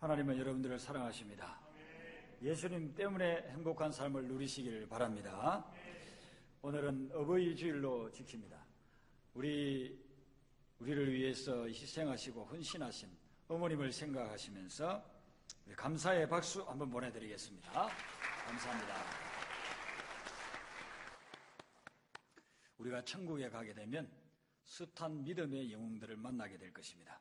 하나님은 여러분들을 사랑하십니다. 예수님 때문에 행복한 삶을 누리시길 바랍니다. 오늘은 어버이 주일로 지킵니다. 우리를 위해서 희생하시고 헌신하신 어머님을 생각하시면서 감사의 박수 한번 보내드리겠습니다. 감사합니다. 우리가 천국에 가게 되면 숱한 믿음의 영웅들을 만나게 될 것입니다.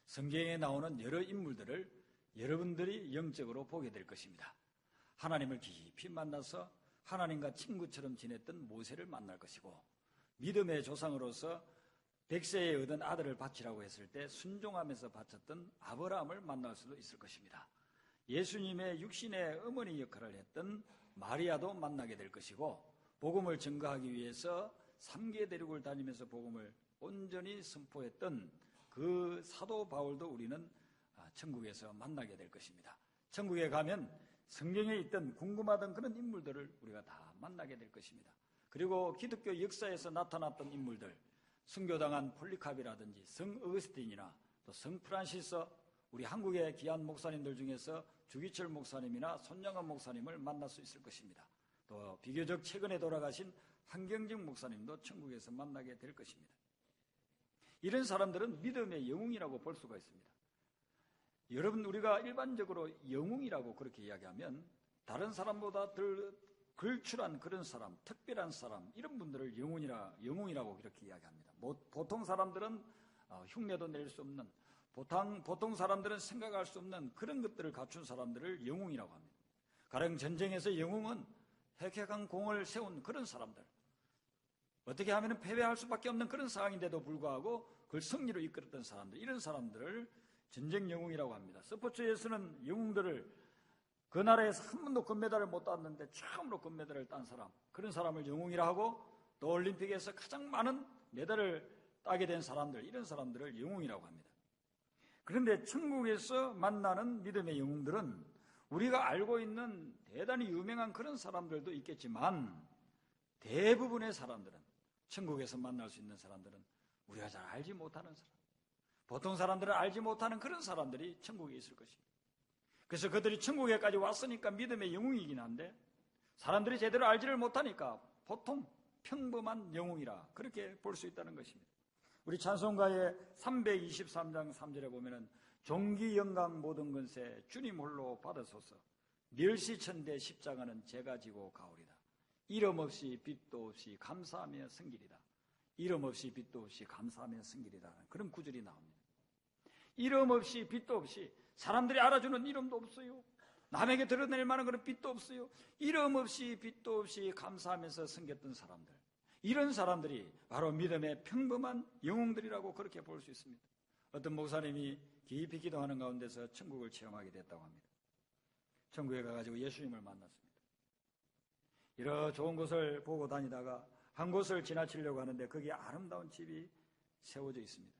성경에 나오는 여러 인물들을 여러분들이 영적으로 보게 될 것입니다. 하나님을 깊이 만나서 하나님과 친구처럼 지냈던 모세를 만날 것이고, 믿음의 조상으로서 100세에 얻은 아들을 바치라고 했을 때 순종하면서 바쳤던 아브라함을 만날 수도 있을 것입니다. 예수님의 육신의 어머니 역할을 했던 마리아도 만나게 될 것이고, 복음을 증거하기 위해서 3개 대륙을 다니면서 복음을 온전히 선포했던 그 사도 바울도 우리는 천국에서 만나게 될 것입니다. 천국에 가면 성경에 있던 궁금하던 그런 인물들을 우리가 다 만나게 될 것입니다. 그리고 기독교 역사에서 나타났던 인물들, 순교당한 폴리카비라든지 성 어거스틴이나 또 성 프란시스, 우리 한국의 귀한 목사님들 중에서 주기철 목사님이나 손영원 목사님을 만날 수 있을 것입니다. 또 비교적 최근에 돌아가신 한경직 목사님도 천국에서 만나게 될 것입니다. 이런 사람들은 믿음의 영웅이라고 볼 수가 있습니다. 여러분, 우리가 일반적으로 영웅이라고 그렇게 이야기하면 다른 사람보다 덜 걸출한 그런 사람, 특별한 사람, 이런 분들을 영웅이라고 그렇게 이야기합니다. 보통 사람들은 흉내도 낼 수 없는, 보통 사람들은 생각할 수 없는 그런 것들을 갖춘 사람들을 영웅이라고 합니다. 가령 전쟁에서 영웅은 획획한 공을 세운 그런 사람들, 어떻게 하면 패배할 수밖에 없는 그런 상황인데도 불구하고 그걸 승리로 이끌었던 사람들, 이런 사람들을 전쟁 영웅이라고 합니다. 스포츠에서는 영웅들을 그 나라에서 한 번도 금메달을 못 땄는데 처음으로 금메달을 딴 사람, 그런 사람을 영웅이라 하고, 또 올림픽에서 가장 많은 메달을 따게 된 사람들, 이런 사람들을 영웅이라고 합니다. 그런데 천국에서 만나는 믿음의 영웅들은 우리가 알고 있는 대단히 유명한 그런 사람들도 있겠지만, 대부분의 사람들은, 천국에서 만날 수 있는 사람들은 우리가 잘 알지 못하는 사람, 보통 사람들은 알지 못하는 그런 사람들이 천국에 있을 것입니다. 그래서 그들이 천국에까지 왔으니까 믿음의 영웅이긴 한데, 사람들이 제대로 알지를 못하니까 보통 평범한 영웅이라 그렇게 볼 수 있다는 것입니다. 우리 찬송가의 323장 3절에 보면은 종기 영광 모든 권세 주님 홀로 받으소서, 멸시천대 십자가는 제가 지고 가오리다. 이름 없이 빛도 없이 감사하며 승길이다. 이름 없이 빛도 없이 감사하며 승길이다. 그런 구절이 나옵니다. 이름 없이 빛도 없이, 사람들이 알아주는 이름도 없어요. 남에게 드러낼 만한 그런 빛도 없어요. 이름 없이 빛도 없이 감사하면서 섬겼던 사람들, 이런 사람들이 바로 믿음의 평범한 영웅들이라고 그렇게 볼 수 있습니다. 어떤 목사님이 깊이 기도하는 가운데서 천국을 체험하게 됐다고 합니다. 천국에 가가지고 예수님을 만났습니다. 이런 좋은 곳을 보고 다니다가 한 곳을 지나치려고 하는데 거기에 아름다운 집이 세워져 있습니다.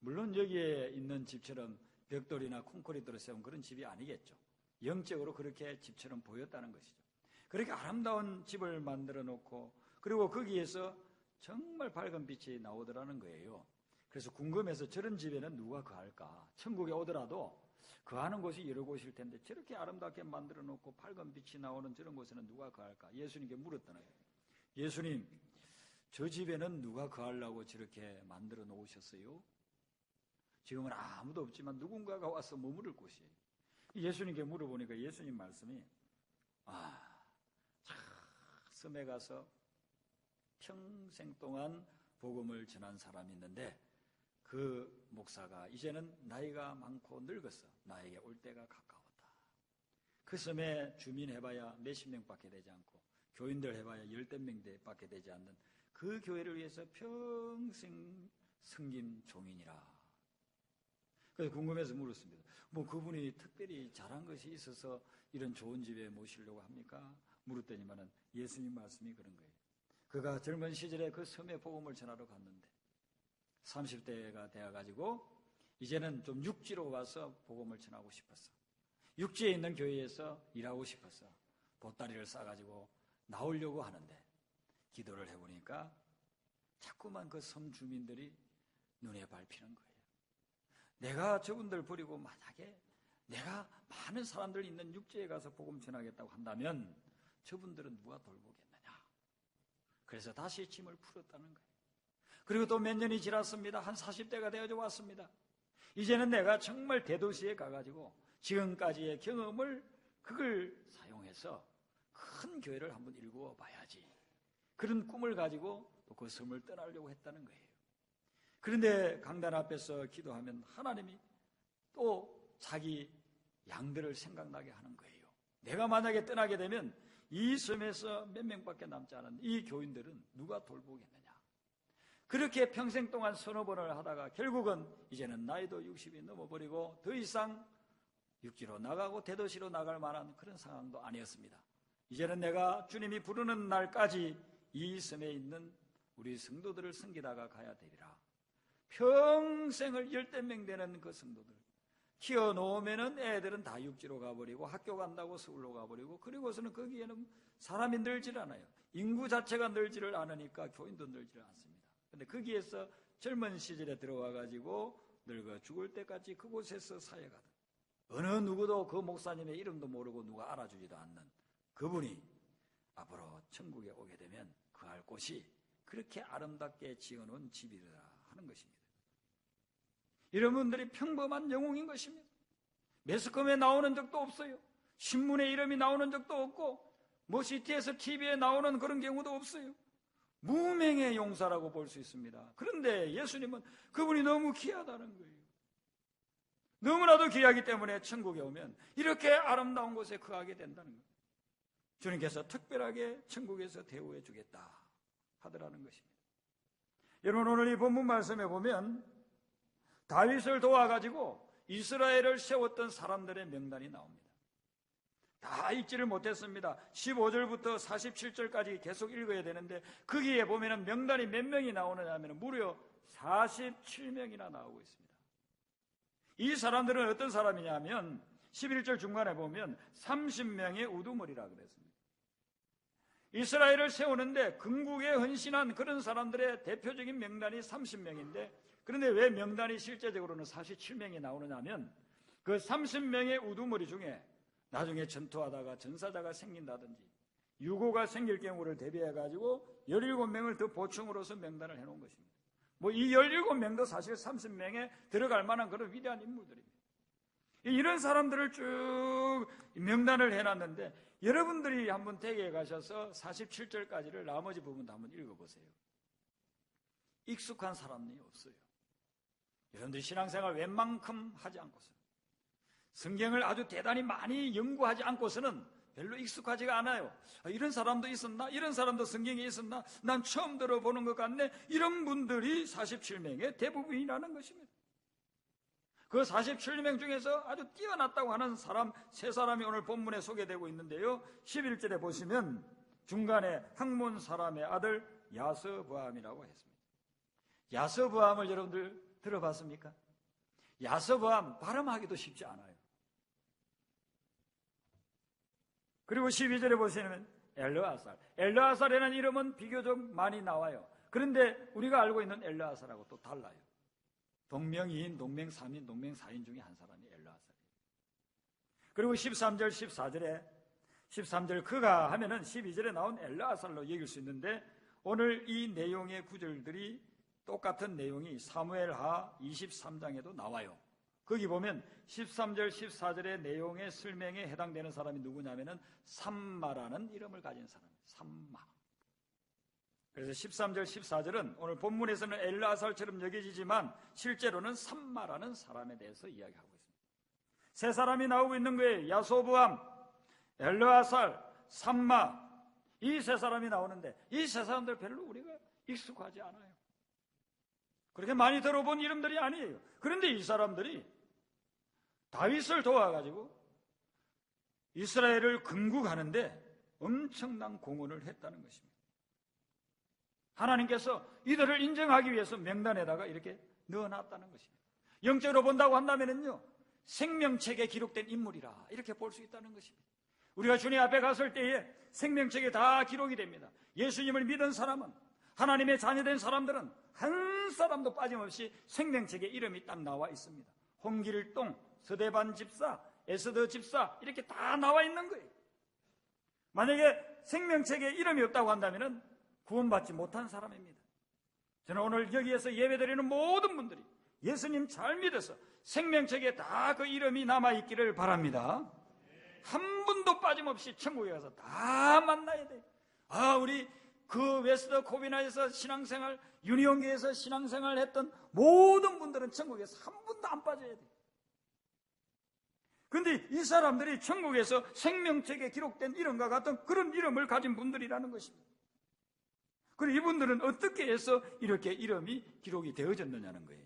물론 여기에 있는 집처럼 벽돌이나 콘크리트로 세운 그런 집이 아니겠죠. 영적으로 그렇게 집처럼 보였다는 것이죠. 그렇게 아름다운 집을 만들어 놓고, 그리고 거기에서 정말 밝은 빛이 나오더라는 거예요. 그래서 궁금해서 저런 집에는 누가 거할까? 천국에 오더라도 거하는 곳이 여러 곳일 텐데 저렇게 아름답게 만들어 놓고 밝은 빛이 나오는 저런 곳에는 누가 거할까? 예수님께 물었다는 거예요. 예수님, 저 집에는 누가 거하려고 저렇게 만들어 놓으셨어요? 지금은 아무도 없지만 누군가가 와서 머무를 곳이에요. 예수님께 물어보니까 예수님 말씀이, 섬에 가서 평생 동안 복음을 전한 사람이 있는데 그 목사가 이제는 나이가 많고 늙어서 나에게 올 때가 가까웠다. 그 섬에 주민 해봐야 몇십 명밖에 되지 않고 교인들 해봐야 10명 밖에 되지 않는 그 교회를 위해서 평생 섬긴 종인이라. 그래서 궁금해서 물었습니다. 뭐 그분이 특별히 잘한 것이 있어서 이런 좋은 집에 모시려고 합니까? 물었더니만은 예수님 말씀이 그런 거예요. 그가 젊은 시절에 그 섬에 복음을 전하러 갔는데 30대가 되어가지고 이제는 좀 육지로 와서 복음을 전하고 싶었어. 육지에 있는 교회에서 일하고 싶었어. 보따리를 싸가지고 나오려고 하는데 기도를 해보니까 자꾸만 그 섬 주민들이 눈에 밟히는 거예요. 내가 저분들 버리고 만약에 내가 많은 사람들 있는 육지에 가서 복음 전하겠다고 한다면 저분들은 누가 돌보겠느냐. 그래서 다시 짐을 풀었다는 거예요. 그리고 또 몇 년이 지났습니다. 한 40대가 되어져 왔습니다. 이제는 내가 정말 대도시에 가가지고 지금까지의 경험을 그걸 사용해서 큰 교회를 한번 일구어 봐야지. 그런 꿈을 가지고 또 그 섬을 떠나려고 했다는 거예요. 그런데 강단 앞에서 기도하면 하나님이 또 자기 양들을 생각나게 하는 거예요. 내가 만약에 떠나게 되면 이 섬에서 몇 명밖에 남지 않은 이 교인들은 누가 돌보겠느냐. 그렇게 평생 동안 서너 번을 하다가 결국은 이제는 나이도 60이 넘어버리고 더 이상 육지로 나가고 대도시로 나갈 만한 그런 상황도 아니었습니다. 이제는 내가 주님이 부르는 날까지 이 섬에 있는 우리 성도들을 섬기다가 가야 되리라. 평생을 10명 되는 그 성도들 키워놓으면은 애들은 다 육지로 가버리고 학교 간다고 서울로 가버리고 그리고서는 거기에는 사람이 늘질 않아요. 인구 자체가 늘지를 않으니까 교인도 늘지를 않습니다. 근데 거기에서 젊은 시절에 들어와가지고 늙어 죽을 때까지 그곳에서 사역하던 어느 누구도 그 목사님의 이름도 모르고 누가 알아주지도 않는 그분이 앞으로 천국에 오게 되면 그할 곳이 그렇게 아름답게 지어놓은 집이라 하는 것입니다. 이런 분들이 평범한 영웅인 것입니다. 매스컴에 나오는 적도 없어요. 신문에 이름이 나오는 적도 없고 뭐 CT에서 TV에 나오는 그런 경우도 없어요. 무명의 용사라고 볼 수 있습니다. 그런데 예수님은 그분이 너무 귀하다는 거예요. 너무나도 귀하기 때문에 천국에 오면 이렇게 아름다운 곳에 거하게 된다는 거예요. 주님께서 특별하게 천국에서 대우해 주겠다 하더라는 것입니다. 여러분, 오늘 이 본문 말씀에 보면 다윗을 도와가지고 이스라엘을 세웠던 사람들의 명단이 나옵니다. 다 읽지를 못했습니다. 15절부터 47절까지 계속 읽어야 되는데 거기에 보면 명단이 몇 명이 나오느냐 하면 무려 47명이나 나오고 있습니다. 이 사람들은 어떤 사람이냐 하면 11절 중간에 보면 30명의 우두머리라 그랬습니다. 이스라엘을 세우는데 궁극에 헌신한 그런 사람들의 대표적인 명단이 30명인데 그런데 왜 명단이 실제적으로는 47명이 나오느냐 하면 그 30명의 우두머리 중에 나중에 전투하다가 전사자가 생긴다든지 유고가 생길 경우를 대비해가지고 17명을 더 보충으로서 명단을 해놓은 것입니다. 뭐 이 17명도 사실 30명에 들어갈 만한 그런 위대한 인물들입니다. 이런 사람들을 쭉 명단을 해놨는데 여러분들이 한번 댁에 가셔서 47절까지를 나머지 부분도 한번 읽어보세요. 익숙한 사람이 없어요. 여러분들이 신앙생활 웬만큼 하지 않고서 성경을 아주 대단히 많이 연구하지 않고서는 별로 익숙하지가 않아요. 이런 사람도 있었나? 이런 사람도 성경에 있었나? 난 처음 들어보는 것 같네. 이런 분들이 47명의 대부분이라는 것입니다. 그 47명 중에서 아주 뛰어났다고 하는 사람 세 사람이 오늘 본문에 소개되고 있는데요. 11절에 보시면 중간에 학몬 사람의 아들 야서부암이라고 했습니다. 야서부암을 여러분들 들어봤습니까? 야서부암 발음하기도 쉽지 않아요. 그리고 12절에 보시면 엘르아살. 엘르아살이라는 이름은 비교적 많이 나와요. 그런데 우리가 알고 있는 엘르아살하고 또 달라요. 동명이인, 동명삼인, 동명사인 중에 한 사람이 엘르아살이에요. 그리고 13절, 14절에 13절 그가 하면은 12절에 나온 엘르아살로 여길 수 있는데 오늘 이 내용의 구절들이 똑같은 내용이 사무엘하 23장에도 나와요. 거기 보면 13절, 14절의 내용의 설명에 해당되는 사람이 누구냐면은 삼마라는 이름을 가진 사람이에요. 삼마. 그래서 13절, 14절은 오늘 본문에서는 엘르아살처럼 여겨지지만 실제로는 삼마라는 사람에 대해서 이야기하고 있습니다. 세 사람이 나오고 있는 거예요. 야소부암, 엘르아살, 삼마. 이 세 사람이 나오는데 이 세 사람들 별로 우리가 익숙하지 않아요. 그렇게 많이 들어본 이름들이 아니에요. 그런데 이 사람들이 다윗을 도와가지고 이스라엘을 건국하는데 엄청난 공헌을 했다는 것입니다. 하나님께서 이들을 인정하기 위해서 명단에다가 이렇게 넣어놨다는 것입니다. 영적으로 본다고 한다면요, 생명책에 기록된 인물이라 이렇게 볼 수 있다는 것입니다. 우리가 주님 앞에 갔을 때에 생명책에 다 기록이 됩니다. 예수님을 믿은 사람은, 하나님의 자녀된 사람들은 한 사람도 빠짐없이 생명책에 이름이 딱 나와 있습니다. 홍길동, 서대반 집사, 에스더 집사 이렇게 다 나와 있는 거예요. 만약에 생명책에 이름이 없다고 한다면 구원받지 못한 사람입니다. 저는 오늘 여기에서 예배드리는 모든 분들이 예수님 잘 믿어서 생명책에 다 그 이름이 남아있기를 바랍니다. 한 분도 빠짐없이 천국에 가서 다 만나야 돼요. 우리 그 웨스트 코비나에서 신앙생활, 유니온교에서 신앙생활 했던 모든 분들은 천국에서 한 분도 안 빠져야 돼요. 그런데 이 사람들이 천국에서 생명책에 기록된 이름과 같은 그런 이름을 가진 분들이라는 것입니다. 그리고 이분들은 어떻게 해서 이렇게 이름이 기록이 되어졌느냐는 거예요.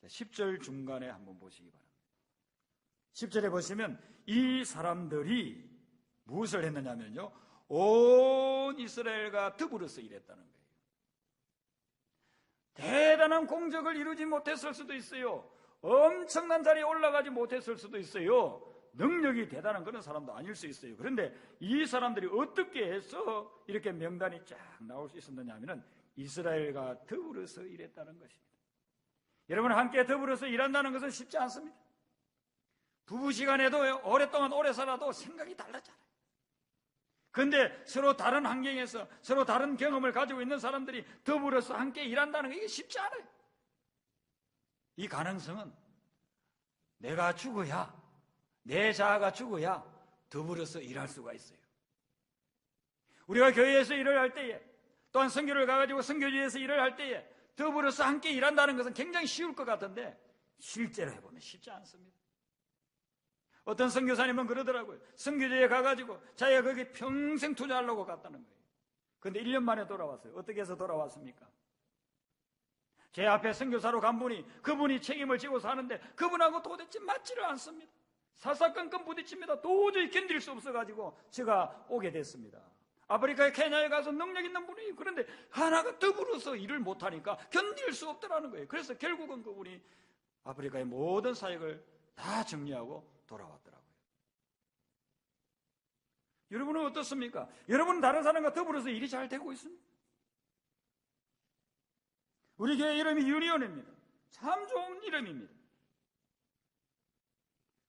10절 중간에 한번 보시기 바랍니다. 10절에 보시면 이 사람들이 무엇을 했느냐면요, 온 이스라엘과 더불어서 일했다는 거예요. 대단한 공적을 이루지 못했을 수도 있어요. 엄청난 자리에 올라가지 못했을 수도 있어요. 능력이 대단한 그런 사람도 아닐 수 있어요. 그런데 이 사람들이 어떻게 해서 이렇게 명단이 쫙 나올 수 있었느냐 하면 이스라엘과 더불어서 일했다는 것입니다. 여러분, 함께 더불어서 일한다는 것은 쉽지 않습니다. 부부시간에도 오랫동안 오래 살아도 생각이 달랐잖아요. 그런데 서로 다른 환경에서 서로 다른 경험을 가지고 있는 사람들이 더불어서 함께 일한다는 게 이게 쉽지 않아요. 이 가능성은 내가 죽어야, 내 자아가 죽어야 더불어서 일할 수가 있어요. 우리가 교회에서 일을 할 때에, 또한 선교를 가가지고 선교지에서 일을 할 때에 더불어서 함께 일한다는 것은 굉장히 쉬울 것 같은데 실제로 해보면 쉽지 않습니다. 어떤 선교사님은 그러더라고요. 선교지에 가가지고 자기가 거기 평생 투자하려고 갔다는 거예요. 그런데 1년 만에 돌아왔어요. 어떻게 해서 돌아왔습니까? 제 앞에 선교사로 간 분이, 그분이 책임을 지고서 하는데 그분하고 도대체 맞지를 않습니다. 사사건건 부딪힙니다. 도저히 견딜 수 없어가지고 제가 오게 됐습니다. 아프리카의 케냐에 가서 능력 있는 분이, 그런데 하나가 더불어서 일을 못하니까 견딜 수 없더라는 거예요. 그래서 결국은 그분이 아프리카의 모든 사역을 다 정리하고 돌아왔더라고요. 여러분은 어떻습니까? 여러분은 다른 사람과 더불어서 일이 잘 되고 있습니다. 우리 교회 이름이 유니온입니다. 참 좋은 이름입니다.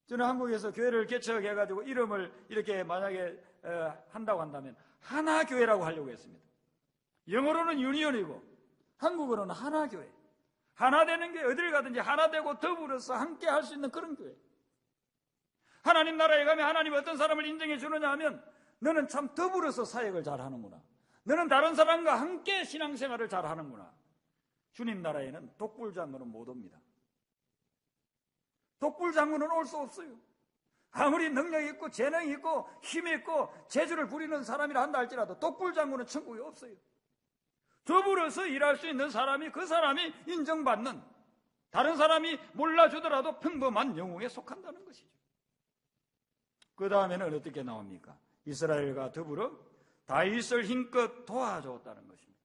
저는 한국에서 교회를 개척해가지고 이름을 이렇게 만약에 한다고 한다면 하나교회라고 하려고 했습니다. 영어로는 유니온이고 한국어로는 하나교회. 하나 되는 게 어딜 가든지 하나 되고 더불어서 함께 할 수 있는 그런 교회. 하나님 나라에 가면 하나님이 어떤 사람을 인정해 주느냐 하면 너는 참 더불어서 사역을 잘 하는구나. 너는 다른 사람과 함께 신앙생활을 잘 하는구나. 주님 나라에는 독불장군은 못 옵니다. 독불장군은 올 수 없어요. 아무리 능력이 있고 재능이 있고 힘이 있고 재주를 부리는 사람이라 한다 할지라도 독불장군은 천국에 없어요. 더불어서 일할 수 있는 사람이, 그 사람이 인정받는, 다른 사람이 몰라주더라도 평범한 영웅에 속한다는 것이죠. 그 다음에는 어떻게 나옵니까? 이스라엘과 더불어 다윗을 힘껏 도와줬다는 것입니다.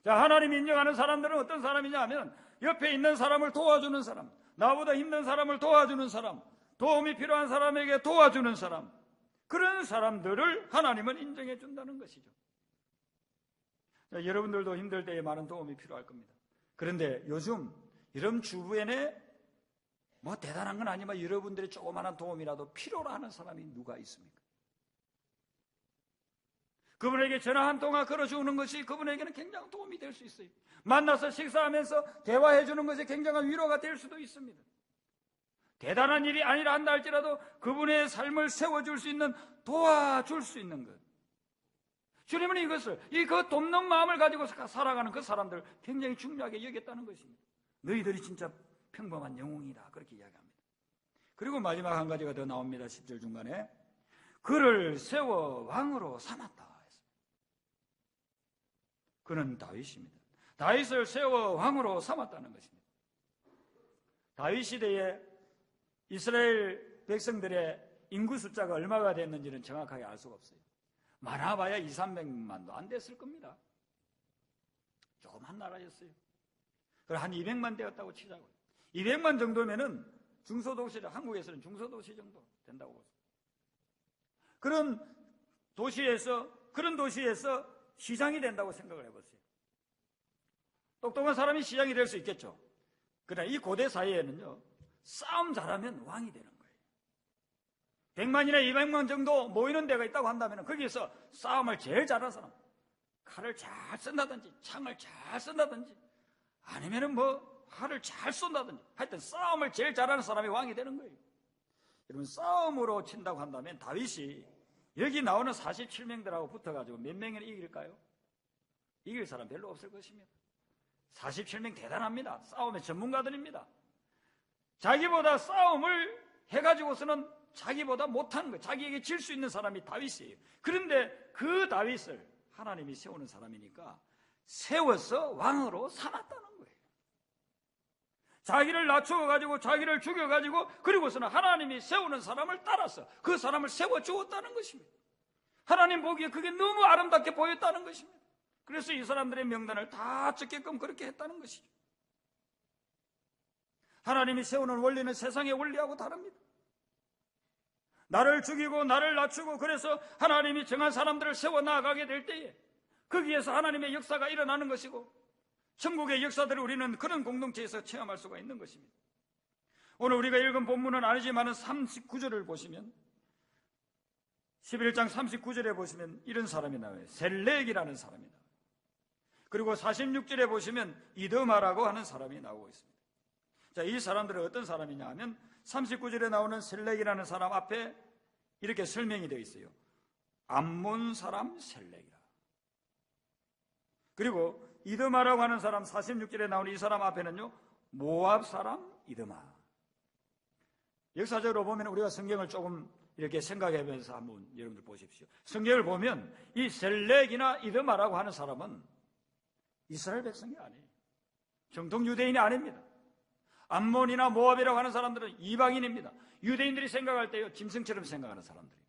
자, 하나님이 인정하는 사람들은 어떤 사람이냐 하면 옆에 있는 사람을 도와주는 사람, 나보다 힘든 사람을 도와주는 사람, 도움이 필요한 사람에게 도와주는 사람, 그런 사람들을 하나님은 인정해 준다는 것이죠. 자, 여러분들도 힘들 때에 많은 도움이 필요할 겁니다. 그런데 요즘 여러분 주변에 뭐 대단한 건 아니지만 여러분들의 조그마한 도움이라도 필요로 하는 사람이 누가 있습니까? 그분에게 전화 한 통화 걸어주는 것이 그분에게는 굉장한 도움이 될 수 있어요. 만나서 식사하면서 대화해 주는 것이 굉장한 위로가 될 수도 있습니다. 대단한 일이 아니라 한다 할지라도 그분의 삶을 세워줄 수 있는, 도와줄 수 있는 것. 주님은 이것을, 그 돕는 마음을 가지고 살아가는 그 사람들을 굉장히 중요하게 여겼다는 것입니다. 너희들이 진짜 평범한 영웅이다, 그렇게 이야기합니다. 그리고 마지막 한 가지가 더 나옵니다. 10절 중간에 그를 세워 왕으로 삼았다. 그는 다윗입니다. 다윗을 세워 왕으로 삼았다는 것입니다. 다윗 시대에 이스라엘 백성들의 인구 숫자가 얼마가 됐는지는 정확하게 알 수가 없어요. 많아봐야 200~300만도 안 됐을 겁니다. 조그만 나라였어요. 그럼 한 200만 되었다고 치자고요. 200만 정도면은 중소도시, 한국에서는 중소도시 정도 된다고 보세요. 그런 도시에서 시장이 된다고 생각을 해보세요. 똑똑한 사람이 시장이 될 수 있겠죠. 그러나 이 고대 사회에는요, 싸움 잘하면 왕이 되는 거예요. 100만이나 200만 정도 모이는 데가 있다고 한다면 거기에서 싸움을 제일 잘하는 사람, 칼을 잘 쓴다든지 창을 잘 쓴다든지 아니면은 뭐 활을 잘 쏜다든지 하여튼 싸움을 제일 잘하는 사람이 왕이 되는 거예요. 여러분, 싸움으로 친다고 한다면 다윗이 여기 나오는 47명들하고 붙어가지고 몇 명이나 이길까요? 이길 사람 별로 없을 것입니다. 47명 대단합니다. 싸움의 전문가들입니다. 자기보다 싸움을 해가지고서는 자기보다 못하는 거예요. 자기에게 질 수 있는 사람이 다윗이에요. 그런데 그 다윗을 하나님이 세우는 사람이니까 세워서 왕으로 삼았다는 거예요. 자기를 낮춰가지고 자기를 죽여가지고 그리고서는 하나님이 세우는 사람을 따라서 그 사람을 세워주었다는 것입니다. 하나님 보기에 그게 너무 아름답게 보였다는 것입니다. 그래서 이 사람들의 명단을 다 적게끔 그렇게 했다는 것이죠. 하나님이 세우는 원리는 세상의 원리하고 다릅니다. 나를 죽이고 나를 낮추고 그래서 하나님이 정한 사람들을 세워나가게 될 때에 거기에서 하나님의 역사가 일어나는 것이고 천국의 역사들을 우리는 그런 공동체에서 체험할 수가 있는 것입니다. 오늘 우리가 읽은 본문은 아니지만 39절을 보시면 11장 39절에 보시면 이런 사람이 나와요. 셀렉이라는 사람이 나와요. 그리고 46절에 보시면 이드마라고 하는 사람이 나오고 있습니다. 자, 이 사람들은 어떤 사람이냐 하면 39절에 나오는 셀렉이라는 사람 앞에 이렇게 설명이 되어 있어요. 암몬 사람 셀렉이라. 그리고 이드마라고 하는 사람 46절에 나오는 이 사람 앞에는요, 모압 사람 이드마. 역사적으로 보면 우리가 성경을 조금 이렇게 생각해보면서 한번 여러분들 보십시오. 성경을 보면 이 셀렉이나 이드마라고 하는 사람은 이스라엘 백성이 아니에요. 정통 유대인이 아닙니다. 암몬이나 모압이라고 하는 사람들은 이방인입니다. 유대인들이 생각할 때요, 짐승처럼 생각하는 사람들이에요.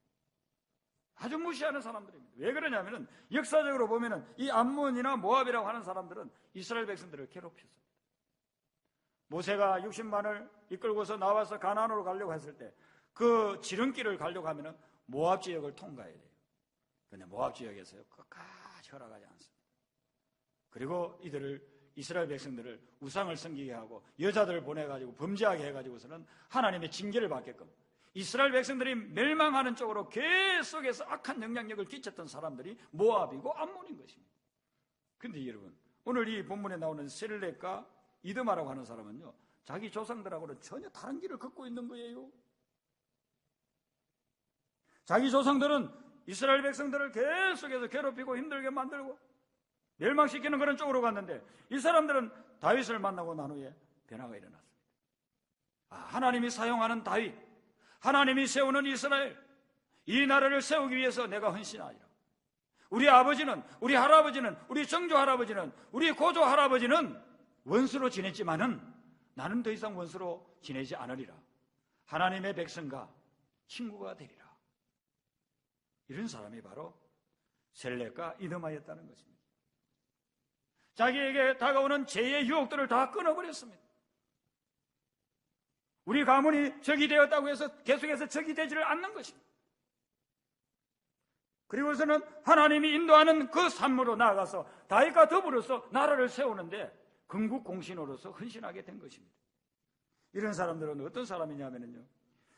아주 무시하는 사람들입니다. 왜 그러냐면은 역사적으로 보면은 이 암몬이나 모압이라고 하는 사람들은 이스라엘 백성들을 괴롭혔습니다. 모세가 60만을 이끌고서 나와서 가나안으로 가려고 했을 때 그 지름길을 가려고 하면은 모압 지역을 통과해야 돼요. 그런데 모압 지역에서요, 끝까지 허락하지 않습니다. 그리고 이스라엘 백성들을 우상을 섬기게 하고 여자들을 보내가지고 범죄하게 해가지고서는 하나님의 징계를 받게끔 이스라엘 백성들이 멸망하는 쪽으로 계속해서 악한 영향력을 끼쳤던 사람들이 모압이고 암몬인 것입니다. 그런데 여러분, 오늘 이 본문에 나오는 셀렉과 이드마라고 하는 사람은요, 자기 조상들하고는 전혀 다른 길을 걷고 있는 거예요. 자기 조상들은 이스라엘 백성들을 계속해서 괴롭히고 힘들게 만들고 멸망시키는 그런 쪽으로 갔는데 이 사람들은 다윗을 만나고 난 후에 변화가 일어났습니다. 하나님이 사용하는 다윗, 하나님이 세우는 이스라엘, 이 나라를 세우기 위해서 내가 헌신하리라. 우리 아버지는, 우리 할아버지는, 우리 정조 할아버지는, 우리 고조 할아버지는 원수로 지냈지만은 나는 더 이상 원수로 지내지 않으리라. 하나님의 백성과 친구가 되리라. 이런 사람이 바로 셀렉과 이드마였다는 것입니다. 자기에게 다가오는 죄의 유혹들을 다 끊어버렸습니다. 우리 가문이 적이 되었다고 해서 계속해서 적이 되지를 않는 것입니다. 그리고서는 하나님이 인도하는 그 삶으로 나아가서 다윗과 더불어서 나라를 세우는데 건국공신으로서 헌신하게 된 것입니다. 이런 사람들은 어떤 사람이냐면요,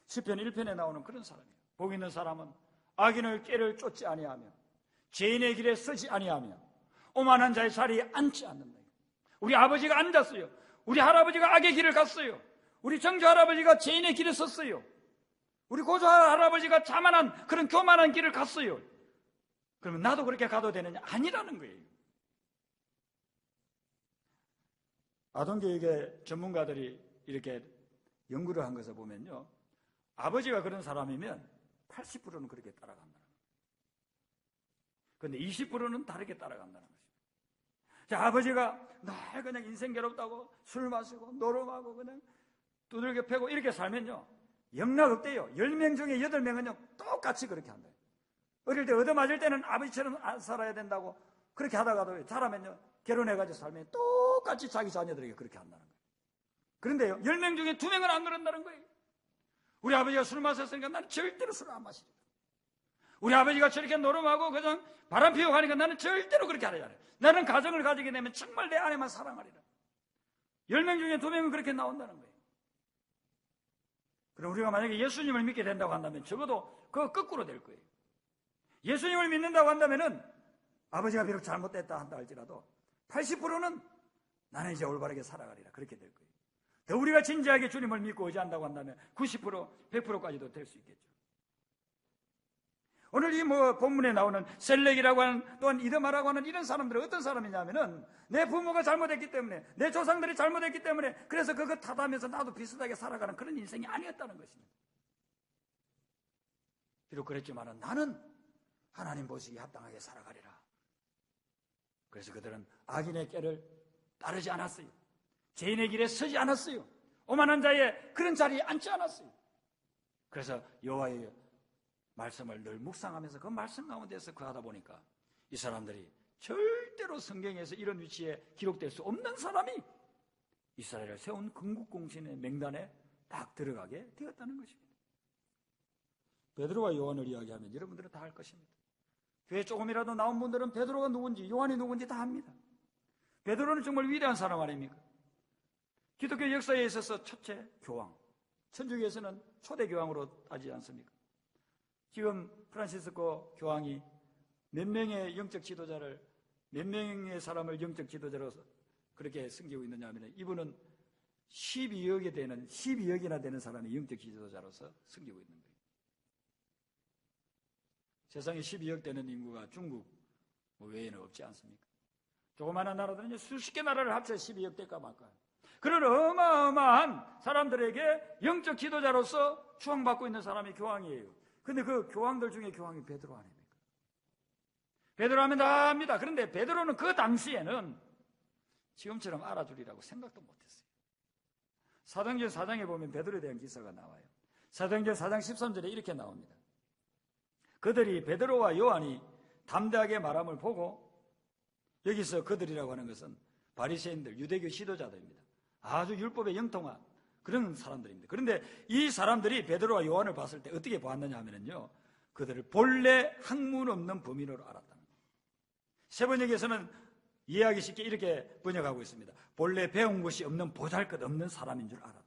시편 1편에 나오는 그런 사람이에요. 복 있는 사람은 악인의 꾀를 쫓지 아니하며 죄인의 길에 서지 아니하며 오만한 자의 자리에 앉지 않는다. 우리 아버지가 앉았어요. 우리 할아버지가 악의 길을 갔어요. 우리 정조 할아버지가 죄인의 길에 섰어요. 우리 고조 할아버지가 자만한 그런 교만한 길을 갔어요. 그러면 나도 그렇게 가도 되느냐? 아니라는 거예요. 아동교육의 전문가들이 이렇게 연구를 한 것을 보면요, 아버지가 그런 사람이면 80%는 그렇게 따라간다는 거예요. 그런데 20%는 다르게 따라간다는 것입니다. 자, 아버지가 날 그냥 인생 괴롭다고 술 마시고 노름하고 그냥 두들겨 패고 이렇게 살면요, 영락없대요. 10명 중에 8명은요 똑같이 그렇게 한대요. 어릴 때 얻어맞을 때는 아버지처럼 안 살아야 된다고 그렇게 하다가도 자라면요, 결혼해가지고 살면 똑같이 자기 자녀들에게 그렇게 한다는 거예요. 그런데요, 10명 중에 2명은 안 그런다는 거예요. 우리 아버지가 술 마셨으니까 나는 절대로 술을 안 마시리라. 우리 아버지가 저렇게 노름하고 그냥 바람 피우고 하니까 나는 절대로 그렇게 하지 않아요. 나는 가정을 가지게 되면 정말 내 아내만 사랑하리라. 10명 중에 2명은 그렇게 나온다는 거예요. 그럼 우리가 만약에 예수님을 믿게 된다고 한다면 적어도 그거 거꾸로 될 거예요. 예수님을 믿는다고 한다면은 아버지가 비록 잘못됐다 한다 할지라도 80%는 나는 이제 올바르게 살아가리라. 그렇게 될 거예요. 더 우리가 진지하게 주님을 믿고 의지한다고 한다면 90%, 100%까지도 될 수 있겠죠. 오늘 이 본문에 나오는 셀렉이라고 하는, 또한 이드마라고 하는 이런 사람들은 어떤 사람이냐면은 내 부모가 잘못했기 때문에, 내 조상들이 잘못했기 때문에, 그래서 그거 탓하면서 나도 비슷하게 살아가는 그런 인생이 아니었다는 것입니다. 비록 그랬지만은 나는 하나님 보시기에 합당하게 살아가리라. 그래서 그들은 악인의 꾀를 따르지 않았어요. 죄인의 길에 서지 않았어요. 오만한 자의 그런 자리에 앉지 않았어요. 그래서 여호와의 말씀을 늘 묵상하면서 그 말씀 가운데서 거하다 보니까 이 사람들이 절대로 성경에서 이런 위치에 기록될 수 없는 사람이 이스라엘을 세운 건국공신의 명단에 딱 들어가게 되었다는 것입니다. 베드로와 요한을 이야기하면 여러분들은 다 알 것입니다. 교회 조금이라도 나온 분들은 베드로가 누군지 요한이 누군지 다 압니다. 베드로는 정말 위대한 사람 아닙니까? 기독교 역사에 있어서 첫째 교황, 천주교에서는 초대 교황으로 따지지 않습니까? 지금 프란시스코 교황이 몇 명의 영적 지도자를, 몇 명의 사람을 영적 지도자로서 그렇게 섬기고 있느냐 하면 이분은 12억이나 되는 사람이 영적 지도자로서 섬기고 있는 거예요. 세상에 12억 되는 인구가 중국 외에는 없지 않습니까? 조그마한 나라들은 수십 개 나라를 합쳐 12억 될까 말까. 그런 어마어마한 사람들에게 영적 지도자로서 추앙받고 있는 사람이 교황이에요. 근데 그 교황들 중에 교황이 베드로 아닙니까? 베드로 하면 다 압니다. 그런데 베드로는 그 당시에는 지금처럼 알아주리라고 생각도 못했어요. 사도행전 4장에 보면 베드로에 대한 기사가 나와요. 사도행전 4장 13절에 이렇게 나옵니다. 그들이 베드로와 요한이 담대하게 말함을 보고, 여기서 그들이라고 하는 것은 바리새인들, 유대교 지도자들입니다. 아주 율법에 영통한 그런 사람들입니다. 그런데 이 사람들이 베드로와 요한을 봤을 때 어떻게 보았느냐 하면요, 그들을 본래 학문 없는 범인으로 알았다는 거예요. 세번역에서는 이해하기 쉽게 이렇게 번역하고 있습니다. 본래 배운 것이 없는 보잘것없는 사람인 줄 알았다.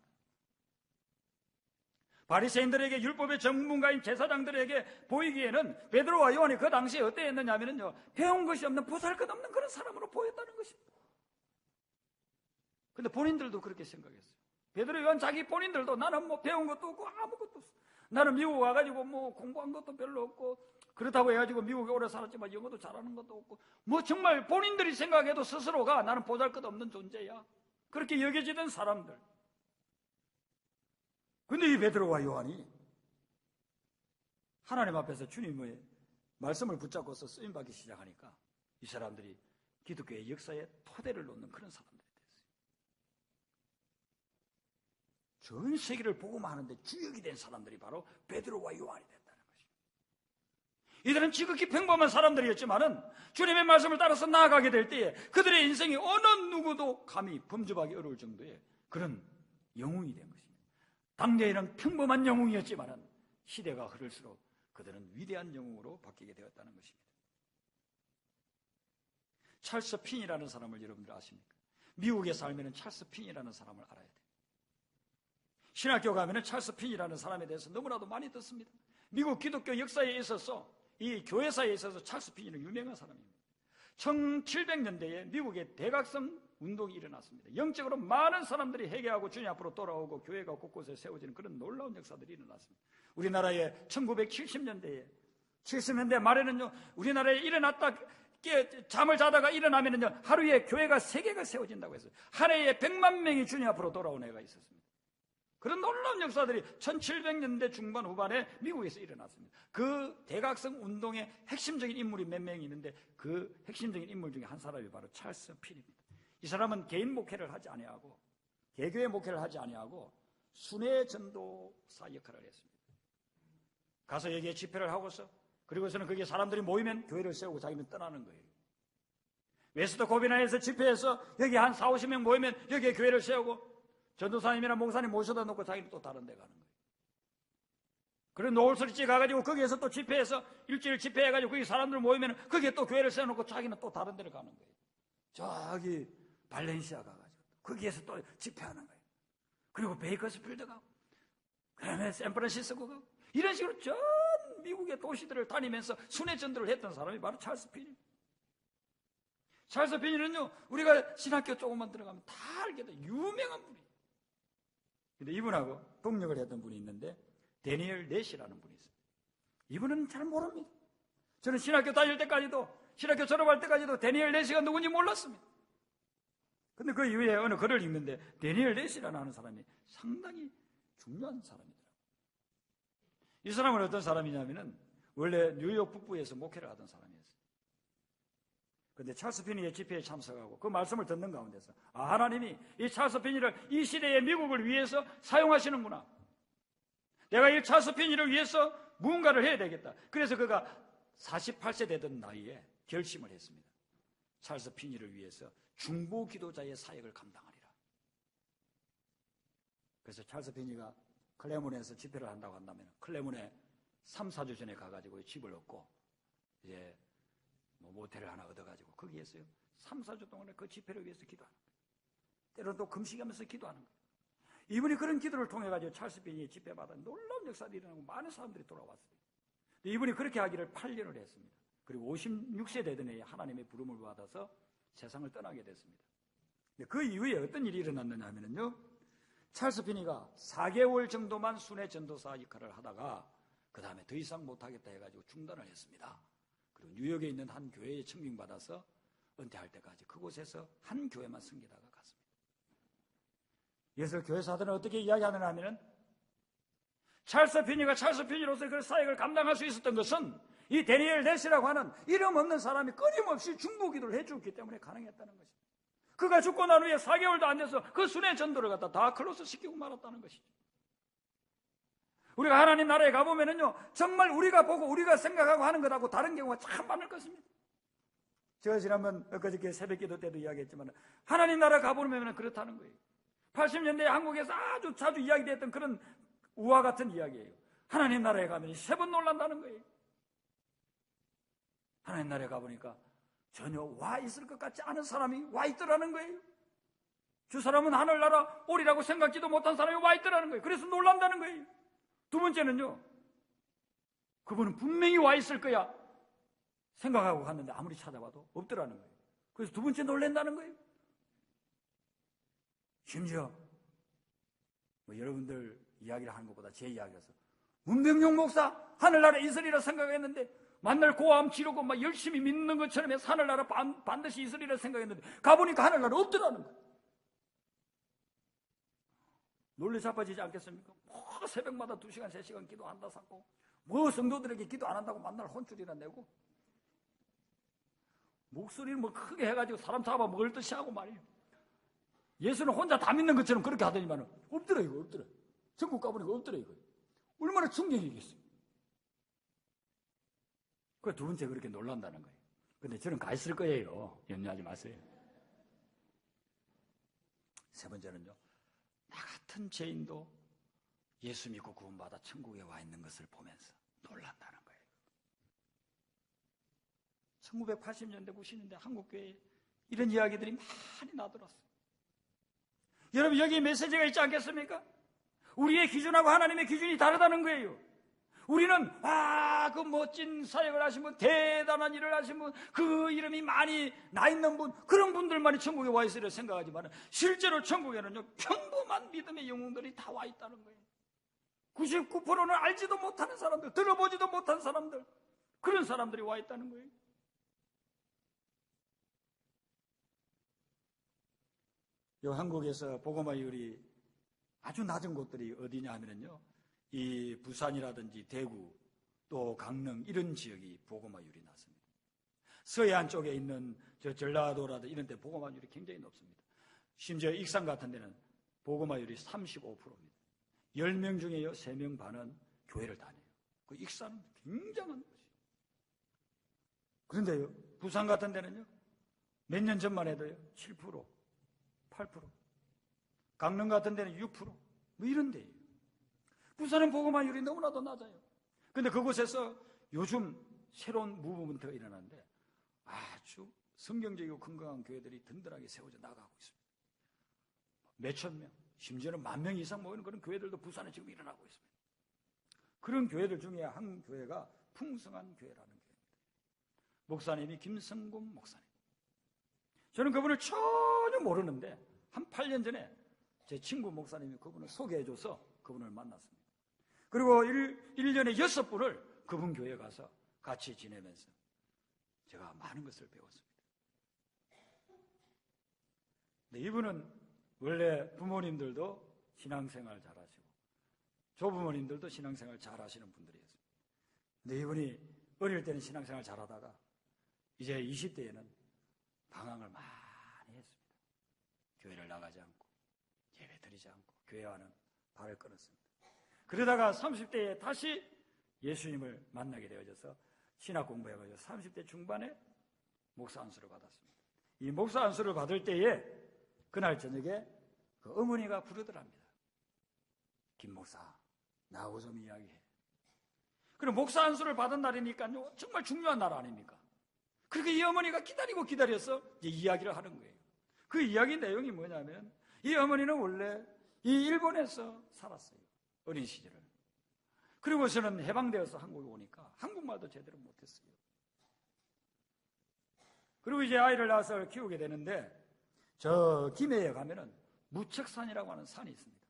바리새인들에게, 율법의 전문가인 제사장들에게 보이기에는 베드로와 요한이 그 당시에 어땠느냐 하면요, 배운 것이 없는 보잘것없는 그런 사람으로 보였다는 것입니다. 근데 본인들도 그렇게 생각했어요. 베드로, 요한 자기 본인들도 나는 배운 것도 없고 아무것도 없어. 나는 미국 와가지고 공부한 것도 별로 없고, 그렇다고 해가지고 미국에 오래 살았지만 영어도 잘하는 것도 없고, 정말 본인들이 생각해도 스스로가 나는 보잘것없는 존재야. 그렇게 여겨지던 사람들. 근데 이 베드로와 요한이 하나님 앞에서 주님의 말씀을 붙잡고서 쓰임받기 시작하니까 이 사람들이 기독교의 역사에 토대를 놓는 그런 사람들이 됐어요. 전 세계를 복음화 하는데 주역이 된 사람들이 바로 베드로와 요한이 됐다는 것입니다. 이들은 지극히 평범한 사람들이었지만은 주님의 말씀을 따라서 나아가게 될 때에 그들의 인생이 어느 누구도 감히 범접하기 어려울 정도의 그런 영웅이 된 것입니다. 당대에는 평범한 영웅이었지만 시대가 흐를수록 그들은 위대한 영웅으로 바뀌게 되었다는 것입니다. 찰스 핀이라는 사람을 여러분들 아십니까? 미국에 살면 찰스 핀이라는 사람을 알아야 돼요. 신학교 가면 찰스 핀이라는 사람에 대해서 너무나도 많이 듣습니다. 미국 기독교 역사에 있어서, 이 교회사에 있어서 찰스 핀은 유명한 사람입니다. 1700년대에 미국의 대각성 운동이 일어났습니다. 영적으로 많은 사람들이 회개하고 주님 앞으로 돌아오고 교회가 곳곳에 세워지는 그런 놀라운 역사들이 일어났습니다. 우리나라에 1970년대에 70년대 말에는요, 우리나라에 일어났다 잠을 자다가 일어나면은요, 하루에 교회가 3개가 세워진다고 했어요. 한 해에 100만 명이 주님 앞으로 돌아온 해가 있었습니다. 그런 놀라운 역사들이 1700년대 중반 후반에 미국에서 일어났습니다. 그 대각성 운동의 핵심적인 인물이 몇 명이 있는데 그 핵심적인 인물 중에 한 사람이 바로 찰스 핀입니다. 이 사람은 개인 목회를 하지 아니하고, 개교의 목회를 하지 아니하고 순회 전도사 역할을 했습니다. 가서 여기에 집회를 하고서, 그리고서는 거기에 사람들이 모이면 교회를 세우고 자기는 떠나는 거예요. 웨스트 고비나에서 집회해서 여기 한 4, 50명 모이면 여기에 교회를 세우고 전도사님이나 목사님 모셔다 놓고 자기는 또 다른 데 가는 거예요. 그리고 노을소리집 가가지고 거기에서 또 집회해서 일주일 집회해가지고 거기 사람들 모이면 거기에 또 교회를 세워놓고 자기는 또 다른 데를 가는 거예요. 저기 발렌시아 가가지고 거기에서 또 집회하는 거예요. 그리고 베이커스필드 가고 그다음에 샌프란시스코 가고 이런 식으로 전 미국의 도시들을 다니면서 순회 전도를 했던 사람이 바로 찰스 피니. 찰스 피니는요, 우리가 신학교 조금만 들어가면 다 알게 돼. 유명한 분이에요. 근데 이분하고 동력을 했던 분이 있는데 데니엘 넷이라는 분이 있어요. 이분은 잘 모릅니다. 저는 신학교 다닐 때까지도, 신학교 졸업할 때까지도 데니엘 넷이가 누군지 몰랐습니다. 근데 그 이후에 어느 글을 읽는데 데니엘 넷이라는 하는 사람이 상당히 중요한 사람이더라고요. 이 사람은 어떤 사람이냐면은 원래 뉴욕 북부에서 목회를 하던 사람이었어요. 근데 찰스 피니의 집회에 참석하고 그 말씀을 듣는 가운데서 하나님이 이 찰스 피니를 이 시대의 미국을 위해서 사용하시는구나. 내가 이 찰스 피니를 위해서 무언가를 해야 되겠다. 그래서 그가 48세 되던 나이에 결심을 했습니다. 찰스 피니를 위해서 중보 기도자의 사역을 감당하리라. 그래서 찰스 피니가 클레몬에서 집회를 한다고 한다면 클레몬에 3, 4주 전에 가가지고 집을 얻고 이제 모텔을 하나 얻어가지고 거기에서요 3, 4주 동안에 그 집회를 위해서 기도하는 거예요. 때로는 또 금식하면서 기도하는 거예요. 이분이 그런 기도를 통해 가지고 찰스 피니의 집회마다 놀라운 역사들이 일어나고 많은 사람들이 돌아왔어요. 이분이 그렇게 하기를 8년을 했습니다. 그리고 56세 되던 해에 하나님의 부름을 받아서 세상을 떠나게 됐습니다. 그 이후에 어떤 일이 일어났느냐 하면요, 찰스 피니가 4개월 정도만 순회 전도사 역할을 하다가 그 다음에 더 이상 못하겠다 해가지고 중단을 했습니다. 그리고 뉴욕에 있는 한 교회에 청빙받아서 은퇴할 때까지 그곳에서 한 교회만 섬기다가 갔습니다. 그래서 교회사들은 어떻게 이야기하느냐 하면은 찰스 피니로서 그 사역을 감당할 수 있었던 것은 이 데니엘 넷이라고 하는 이름 없는 사람이 끊임없이 중보기도를 해주었기 때문에 가능했다는 것입니다. 그가 죽고 난 후에 4개월도 안 돼서 그 순회 전도를 갖다 다 클로즈 시키고 말았다는 것이죠. 우리가 하나님 나라에 가보면은요, 정말 우리가 보고 우리가 생각하고 하는 것하고 다른 경우가 참 많을 것입니다. 제가 지난번 엊그저께 새벽 기도 때도 이야기했지만 하나님 나라 가보면 그렇다는 거예요. 80년대에 한국에서 아주 자주 이야기됐던 그런 우화 같은 이야기예요. 하나님 나라에 가면 3번 놀란다는 거예요. 하나님 나라에 가보니까 전혀 와 있을 것 같지 않은 사람이 와 있더라는 거예요. 저 사람은 하늘나라 오리라고 생각지도 못한 사람이 와 있더라는 거예요. 그래서 놀란다는 거예요. 두 번째는요, 그분은 분명히 와 있을 거야 생각하고 갔는데 아무리 찾아봐도 없더라는 거예요. 그래서 두 번째 놀란다는 거예요. 심지어 여러분들 이야기를 하는 것보다 제 이야기라서 문병용 목사 하늘나라에 있으리라 생각했는데 만날 고함 지르고 막 열심히 믿는 것처럼 해서 하늘나라 반드시 있으리라 생각했는데 가보니까 하늘나라 없더라는 거예요. 논리 자빠지지 않겠습니까? 뭐 새벽마다 2시간 3시간 기도한다 사고 뭐 성도들에게 기도 안 한다고 만날 혼쭐이나 내고 목소리를 뭐 크게 해가지고 사람 잡아 먹을 듯이 하고 말이에요. 예수는 혼자 다 믿는 것처럼 그렇게 하더니만 없더라 이거 없더라. 전국 가보니까 없더라 이거. 얼마나 충격이겠어요. 그 두 번째 그렇게 놀란다는 거예요. 근데 저는 가 있을 거예요. 염려하지 마세요. 세 번째는요, 나 같은 죄인도 예수 믿고 구원받아 천국에 와 있는 것을 보면서 놀란다는 거예요. 1980년대 90년대 한국교회에 이런 이야기들이 많이 나돌았어요. 여러분 여기 메시지가 있지 않겠습니까? 우리의 기준하고 하나님의 기준이 다르다는 거예요. 우리는 그 멋진 사역을 하신 분, 대단한 일을 하신 분, 그 이름이 많이 나 있는 분, 그런 분들만이 천국에 와 있으리라 생각하지만 실제로 천국에는요 평범한 믿음의 영웅들이 다 와 있다는 거예요. 99%는 알지도 못하는 사람들, 들어보지도 못한 사람들, 그런 사람들이 와 있다는 거예요. 요 한국에서 복음화율이 아주 낮은 곳들이 어디냐 하면요, 이 부산이라든지 대구 또 강릉 이런 지역이 복음화율이 낮습니다. 서해안 쪽에 있는 저 전라도라든지 이런 데 복음화율이 굉장히 높습니다. 심지어 익산 같은 데는 복음화율이 35%입니다. 10명 중에요 3명 반은 교회를 다녀요. 그 익산은 굉장한 곳이에요. 그런데요 부산 같은 데는요 몇 년 전만 해도요 7%, 8%, 강릉 같은 데는 6%, 뭐 이런 데예요. 부산은 복음화율이 너무나도 낮아요. 근데 그곳에서 요즘 새로운 무브먼트가 일어나는데 아주 성경적이고 건강한 교회들이 든든하게 세워져 나가고 있습니다. 몇천 명, 심지어는 10,000명 이상 모이는 그런 교회들도 부산에 지금 일어나고 있습니다. 그런 교회들 중에 한 교회가 풍성한 교회라는 교회입니다. 목사님이 김성곤 목사님. 저는 그분을 전혀 모르는데 한 8년 전에 제 친구 목사님이 그분을 소개해줘서 그분을 만났습니다. 그리고 1년에 6분을 그분 교회에 가서 같이 지내면서 제가 많은 것을 배웠습니다. 근데 이분은 원래 부모님들도 신앙생활 잘하시고 조부모님들도 신앙생활 잘하시는 분들이었습니다. 근데 이분이 어릴 때는 신앙생활 잘하다가 이제 20대에는 방황을 많이 했습니다. 교회를 나가지 않고 예배 드리지 않고 교회와는 발을 끊었습니다. 그러다가 30대에 다시 예수님을 만나게 되어져서 신학 공부해가지고 30대 중반에 목사 안수를 받았습니다. 이 목사 안수를 받을 때에 그날 저녁에 그 어머니가 부르더랍니다. 김 목사, 나하고 좀 이야기해. 그럼 목사 안수를 받은 날이니까요, 정말 중요한 날 아닙니까? 그렇게 이 어머니가 기다려서 이제 이야기를 하는 거예요. 그 이야기 내용이 뭐냐면, 이 어머니는 원래 이 일본에서 살았어요. 어린 시절을. 그리고서는 해방되어서 한국에 오니까 한국말도 제대로 못했어요. 그리고 이제 아이를 낳아서 키우게 되는데, 저 김해에 가면은 무척산이라고 하는 산이 있습니다.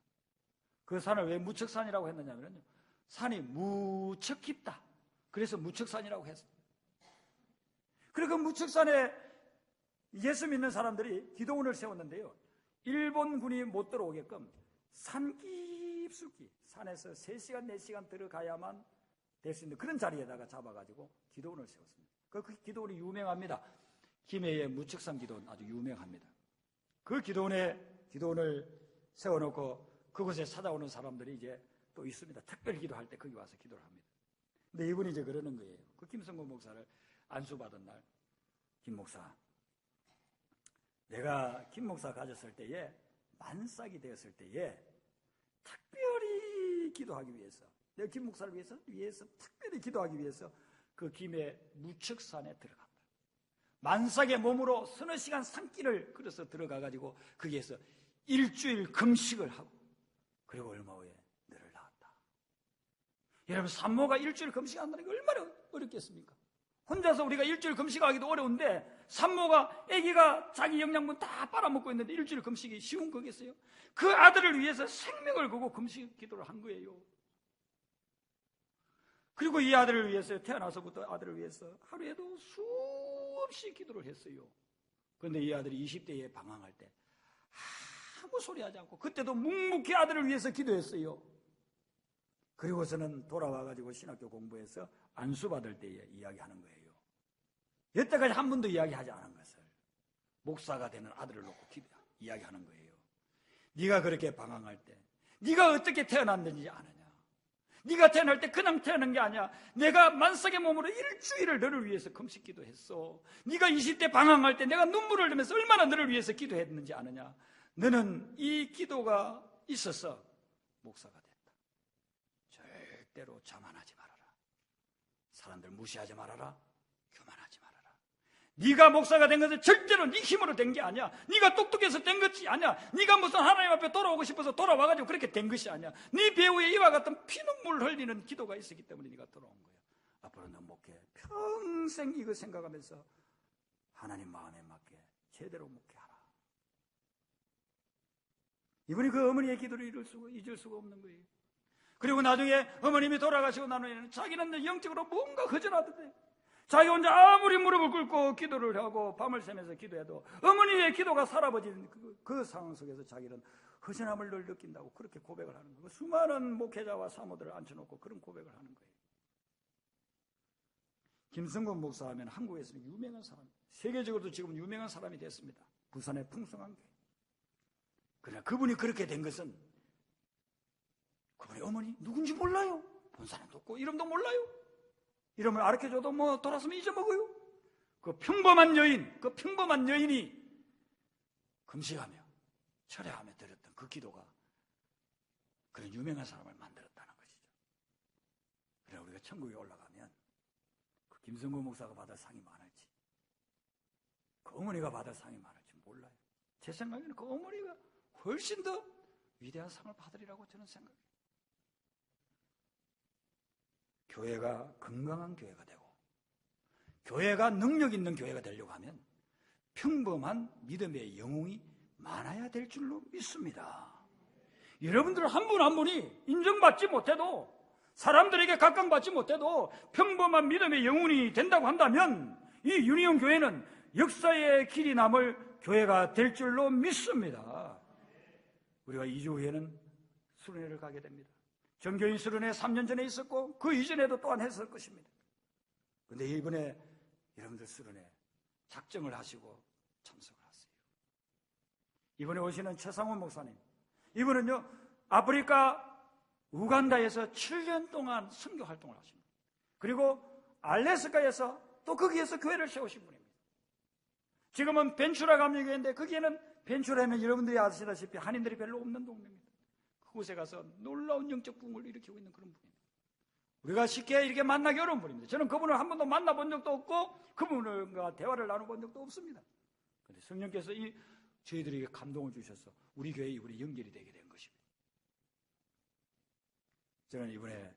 그 산을 왜 무척산이라고 했느냐면요, 산이 무척 깊다. 그래서 무척산이라고 했어요. 그리고 그 무척산에 예수 믿는 사람들이 기도원을 세웠는데요, 일본군이 못 들어오게끔 산 깊숙이 산에서 3시간, 4시간 들어가야만 될 수 있는 그런 자리에다가 잡아가지고 기도원을 세웠습니다. 그 기도원이 유명합니다. 김해의 무척산 기도원 아주 유명합니다. 그 기도원을 세워놓고 그곳에 찾아오는 사람들이 이제 또 있습니다. 특별 기도할 때 거기 와서 기도를 합니다. 근데 이분이 이제 그러는 거예요. 그 김성곤 목사를 안수받은 날, 김 목사, 내가 김 목사 가졌을 때에 만삭이 되었을 때에 특별히 기도하기 위해서, 내가 김 목사를 위해서 특별히 기도하기 위해서 그 김해 무척산에 들어간다. 만삭의 몸으로 서너 시간 산길을 걸어서 들어가가지고 거기에서 일주일 금식을 하고 그리고 얼마 후에 너를 낳았다. 여러분, 산모가 일주일 금식한다는 게 얼마나 어렵겠습니까? 혼자서 우리가 일주일 금식하기도 어려운데 산모가 아기가 자기 영양분 다 빨아먹고 있는데 일주일 금식이 쉬운 거겠어요? 그 아들을 위해서 생명을 걸고 금식 기도를 한 거예요. 그리고 이 아들을 위해서, 태어나서부터 아들을 위해서 하루에도 수없이 기도를 했어요. 그런데 이 아들이 20대에 방황할 때 아무 소리 하지 않고 그때도 묵묵히 아들을 위해서 기도했어요. 그리고서는 돌아와가지고 신학교 공부해서 안수받을 때에 이야기하는 거예요. 여태까지 한 번도 이야기하지 않은 것을 목사가 되는 아들을 놓고 이야기하는 거예요. 네가 그렇게 방황할 때 네가 어떻게 태어났는지 아느냐? 네가 태어날 때 그냥 태어난 게 아니야. 내가 만삭의 몸으로 일주일을 너를 위해서 금식 기도했어. 네가 20대 방황할 때 내가 눈물을 흘리면서 얼마나 너를 위해서 기도했는지 아느냐? 너는 이 기도가 있어서 목사가 됐다. 절대로 자만하지 말아라. 사람들 무시하지 말아라. 교만하지 말아라. 네가 목사가 된 것은 절대로 네 힘으로 된 게 아니야. 네가 똑똑해서 된 것이 아니야. 네가 무슨 하나님 앞에 돌아오고 싶어서 돌아와가지고 그렇게 된 것이 아니야. 네 배후에 이와 같은 피눈물 흘리는 기도가 있었기 때문에 네가 돌아온 거야. 앞으로 너 목회 평생 이거 생각하면서 하나님 마음에 맞게 제대로 목회하라. 이분이 그 어머니의 기도를 잊을 수가 없는 거예요. 그리고 나중에 어머님이 돌아가시고 난 후에는 자기는 영적으로 뭔가 허전하던데 자기 혼자 아무리 무릎을 꿇고 기도를 하고 밤을 새면서 기도해도 어머니의 기도가 사라버리는 그 상황 속에서 자기는 허전함을 늘 느낀다고 그렇게 고백을 하는 거예요. 수많은 목회자와 사모들을 앉혀놓고 그런 고백을 하는 거예요. 김성곤 목사 하면 한국에서 유명한 사람, 세계적으로도 지금 유명한 사람이 됐습니다. 부산의 풍성한 교회. 그러나 그분이 그렇게 된 것은 그분의 어머니 누군지 몰라요. 본 사람도 없고 이름도 몰라요. 이름을 알려줘도 뭐 돌아서면 잊어먹어요. 그 평범한 여인이 금식하며 철회하며 드렸던 그 기도가 그런 유명한 사람을 만들었다는 것이죠. 그래 우리가 천국에 올라가면 그 김성곤 목사가 받을 상이 많을지 그 어머니가 받을 상이 많을지 몰라요. 제 생각에는 그 어머니가 훨씬 더 위대한 상을 받으리라고 저는 생각해요. 교회가 건강한 교회가 되고 교회가 능력 있는 교회가 되려고 하면 평범한 믿음의 영웅이 많아야 될 줄로 믿습니다. 여러분들 한 분 한 분이 인정받지 못해도, 사람들에게 각광받지 못해도 평범한 믿음의 영웅이 된다고 한다면 이 유니온 교회는 역사의 길이 남을 교회가 될 줄로 믿습니다. 우리가 2주 후에는 수련회를 가게 됩니다. 정교인 수련회 3년 전에 있었고 그 이전에도 또한 했을 것입니다. 그런데 이번에 여러분들 수련회 작정을 하시고 참석을 하세요. 이번에 오시는 최상원 목사님, 이분은요 아프리카 우간다에서 7년 동안 선교 활동을 하십니다. 그리고 알래스카에서 또 거기에서 교회를 세우신 분입니다. 지금은 벤추라 감리교회인데 거기에는 벤추라면 여러분들이 아시다시피 한인들이 별로 없는 동네입니다. 그곳에 가서 놀라운 영적 부흥을 일으키고 있는 그런 분입니다. 우리가 쉽게 이렇게 만나기 어려운 분입니다. 저는 그분을 한 번도 만나본 적도 없고 그분과 대화를 나눠본 적도 없습니다. 그런데 성령께서 저희들에게 감동을 주셔서 우리 교회에 이분이 연결이 되게 된 것입니다. 저는 이번에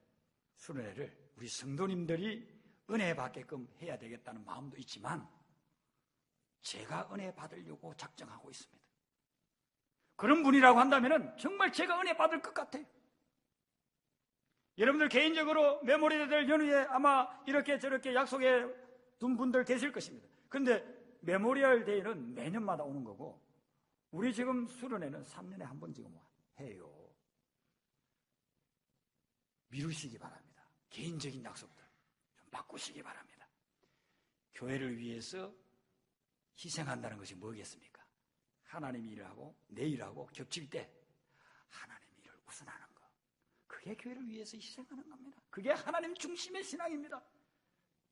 수련회를 우리 성도님들이 은혜 받게끔 해야 되겠다는 마음도 있지만 제가 은혜 받으려고 작정하고 있습니다. 그런 분이라고 한다면 정말 제가 은혜 받을 것 같아요. 여러분들 개인적으로 메모리데이를 연후에 아마 이렇게 저렇게 약속해 둔 분들 계실 것입니다. 그런데 메모리얼 데이는 매년마다 오는 거고 우리 지금 수련회는 3년에 한 번 지금 해요. 미루시기 바랍니다. 개인적인 약속들 좀 바꾸시기 바랍니다. 교회를 위해서 희생한다는 것이 뭐겠습니까? 하나님 일하고 내 일하고 겹칠 때 하나님 일을 우선하는 것, 그게 교회를 위해서 희생하는 겁니다. 그게 하나님 중심의 신앙입니다.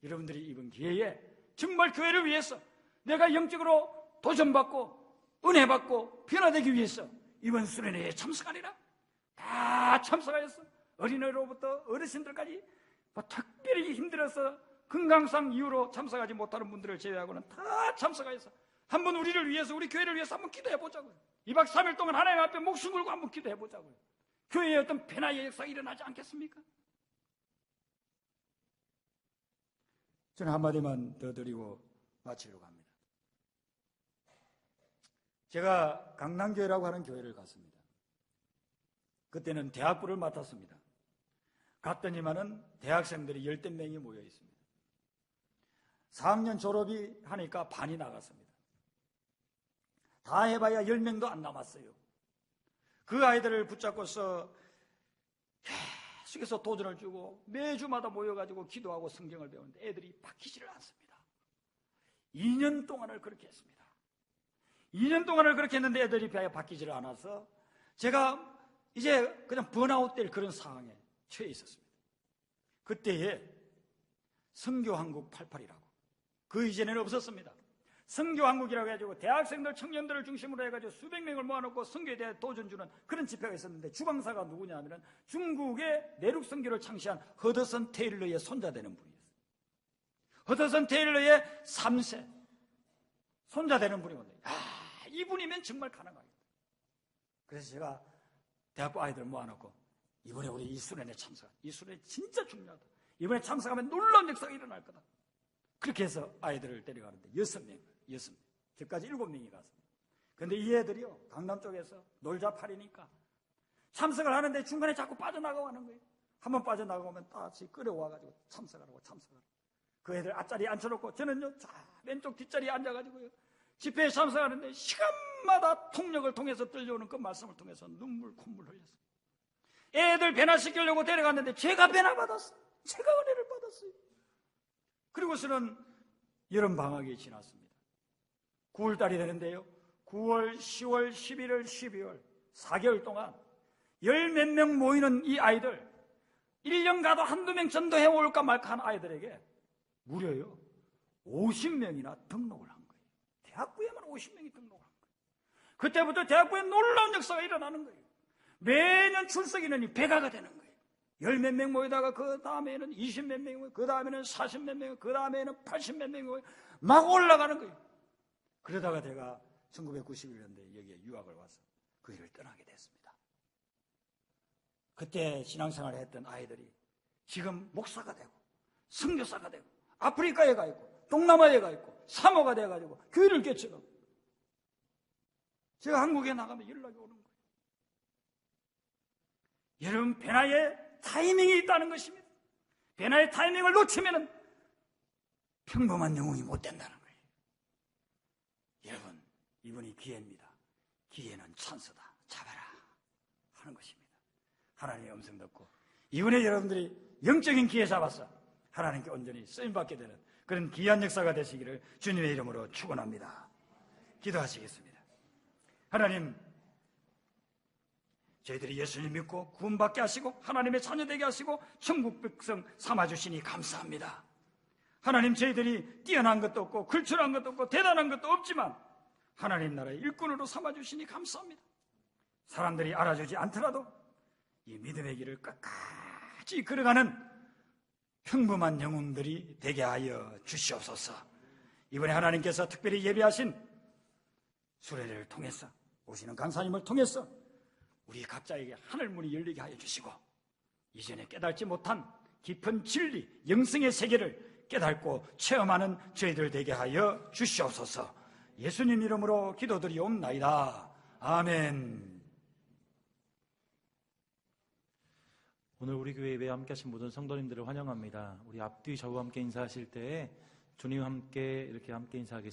여러분들이 이번 기회에 정말 교회를 위해서 내가 영적으로 도전받고 은혜받고 변화되기 위해서 이번 수련회에 참석하리라. 다 참석하였어. 어린애로부터 어르신들까지 특별히 힘들어서 건강상 이유로 참석하지 못하는 분들을 제외하고는 다 참석하여서 한번 우리를 위해서, 우리 교회를 위해서 한번 기도해보자고요. 2박 3일 동안 하나님 앞에 목숨 걸고 한번 기도해보자고요. 교회에 어떤 변화의 역사가 일어나지 않겠습니까? 저는 한마디만 더 드리고 마치려고 합니다. 제가 강남교회라고 하는 교회를 갔습니다. 그때는 대학부를 맡았습니다. 갔더니만은 대학생들이 10대 명이 모여 있습니다. 4학년 졸업이 하니까 반이 나갔습니다. 다 해봐야 10명도 안 남았어요. 그 아이들을 붙잡고서 계속해서 도전을 주고 매주마다 모여가지고 기도하고 성경을 배우는데 애들이 바뀌지를 않습니다. 2년 동안을 그렇게 했습니다. 2년 동안을 그렇게 했는데 애들이 바뀌지를 않아서 제가 이제 그냥 번아웃 될 그런 상황에 처해 있었습니다. 그때에 선교한국 88이라고, 그 이전에는 없었습니다. 선교한국이라고 해가지고 대학생들, 청년들을 중심으로 해가지고 수백 명을 모아놓고 선교에 대해 도전 주는 그런 집회가 있었는데 주방사가 누구냐 하면 중국의 내륙 선교를 창시한 허더슨 테일러의 손자 되는 분이었어요. 허더슨 테일러의 3세 손자 되는 분이거든요. 이분이면 정말 가능하겠다. 그래서 제가 대학부 아이들 모아놓고 이번에 우리 이 수련회 참석, 이 수련회 진짜 중요하다. 이번에 참석하면 놀라운 역사가 일어날 거다. 그렇게 해서 아이들을 데려가는데 6명. 저까지 7명이 갔습니다. 그런데 이 애들이요, 강남 쪽에서 놀자 팔이니까 참석을 하는데 중간에 자꾸 빠져나가고 하는 거예요. 한번 빠져나가면 다시 끌어와가지고 참석하라고. 그 애들 앞자리에 앉혀놓고 저는요, 왼쪽 뒷자리에 앉아가지고요, 집회에 참석하는데 시간마다 통역을 통해서 들려오는 그 말씀을 통해서 눈물, 콧물 흘렸어요. 애들 변화시키려고 데려갔는데 제가 변화받았어요. 제가 은혜를 받았어요. 그리고서는 여름 방학이 지났습니다. 9월달이 되는데요, 9월, 10월, 11월, 12월 4개월 동안 10몇 명 모이는 이 아이들, 1년 가도 한두 명 전도해 올까 말까 한 아이들에게 무려요 50명이나 등록을 한 거예요. 대학부에만 50명이 등록을 한 거예요. 그때부터 대학부에 놀라운 역사가 일어나는 거예요. 매년 출석 인원이 배가가 되는 거예요. 10몇 명 모이다가 그 다음에는 20몇 명이 모이고 그 다음에는 40몇 명이, 그 다음에는 80몇 명이 모이고 막 올라가는 거예요. 그러다가 제가 1991년도에 여기에 유학을 와서 그 일을 떠나게 됐습니다. 그때 신앙생활을 했던 아이들이 지금 목사가 되고 선교사가 되고 아프리카에 가 있고 동남아에 가 있고 사모가 돼가지고 교회를 개척하고, 제가 한국에 나가면 연락이 오는 거예요. 여러분, 변화의 타이밍이 있다는 것입니다. 변화의 타이밍을 놓치면 평범한 영웅이 못 된다는 거예요. 여러분, 이분이 기회입니다. 기회는 찬스다. 잡아라 하는 것입니다. 하나님의 음성 듣고 이번에 여러분들이 영적인 기회 잡아서 하나님께 온전히 쓰임받게 되는 그런 귀한 역사가 되시기를 주님의 이름으로 축원합니다. 기도하시겠습니다. 하나님, 저희들이 예수님 믿고 구원받게 하시고 하나님의 자녀되게 하시고 천국 백성 삼아주시니 감사합니다. 하나님, 저희들이 뛰어난 것도 없고 걸출한 것도 없고 대단한 것도 없지만 하나님 나라의 일꾼으로 삼아주시니 감사합니다. 사람들이 알아주지 않더라도 이 믿음의 길을 끝까지 걸어가는 평범한 영웅들이 되게 하여 주시옵소서. 이번에 하나님께서 특별히 예비하신 수레를 통해서 오시는 강사님을 통해서 우리 각자에게 하늘문이 열리게 하여 주시고 이전에 깨닫지 못한 깊은 진리, 영성의 세계를 깨닫고 체험하는 저희들 되게 하여 주시옵소서. 예수님 이름으로 기도드리옵나이다. 아멘. 오늘 우리 교회 예배에 함께 하신 모든 성도님들을 환영합니다. 우리 앞뒤 좌우 함께 인사하실 때에 주님 함께 이렇게 함께 인사하겠습니다.